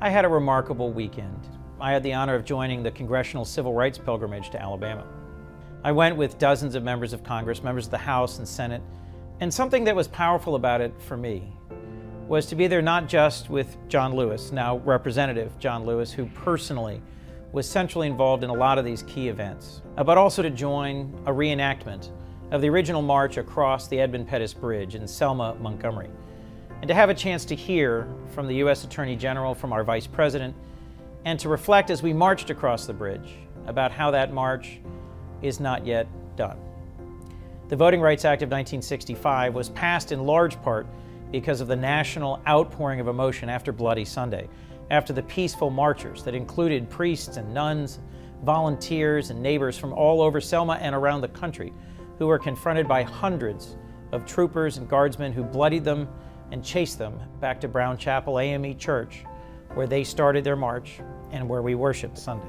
I had a remarkable weekend. I had the honor of joining the Congressional Civil Rights Pilgrimage to Alabama. I went with dozens of members of Congress, members of the House and Senate, and something that was powerful about it for me was to be there not just with John Lewis, now Representative John Lewis, who personally was centrally involved in a lot of these key events, but also to join a reenactment of the original march across the Edmund Pettus Bridge in Selma, Montgomery, and to have a chance to hear from the U.S. Attorney General, from our Vice President, and to reflect as we marched across the bridge about how that march is not yet done. The Voting Rights Act of 1965 was passed in large part because of the national outpouring of emotion after Bloody Sunday, after the peaceful marchers that included priests and nuns, volunteers and neighbors from all over Selma and around the country who were confronted by hundreds of troopers and guardsmen who bloodied them and chased them back to Brown Chapel AME Church, where they started their march and where we worshiped Sunday.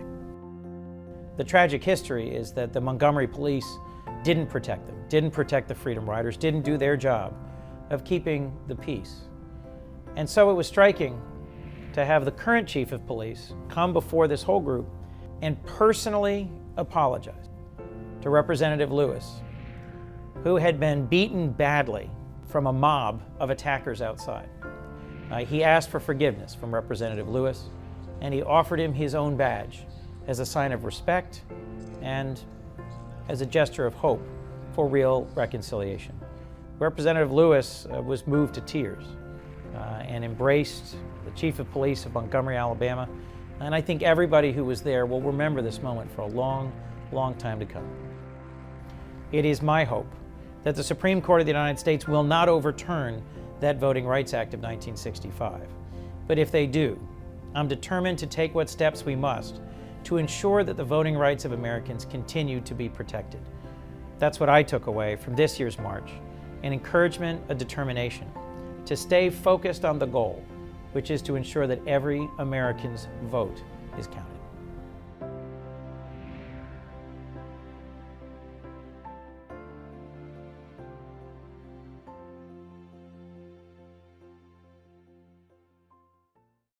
The tragic history is that the Montgomery police didn't protect them, didn't protect the Freedom Riders, didn't do their job of keeping the peace. And so it was striking to have the current chief of police come before this whole group and personally apologize to Representative Lewis, who had been beaten badly from a mob of attackers outside. He asked for forgiveness from Representative Lewis, and he offered him his own badge as a sign of respect and as a gesture of hope for real reconciliation. Representative Lewis was moved to tears and embraced the Chief of Police of Montgomery, Alabama, and I think everybody who was there will remember this moment for a long, long time to come. It is my hope that the Supreme Court of the United States will not overturn that Voting Rights Act of 1965. But if they do, I'm determined to take what steps we must to ensure that the voting rights of Americans continue to be protected. That's what I took away from this year's march, an encouragement, a determination to stay focused on the goal, which is to ensure that every American's vote is counted.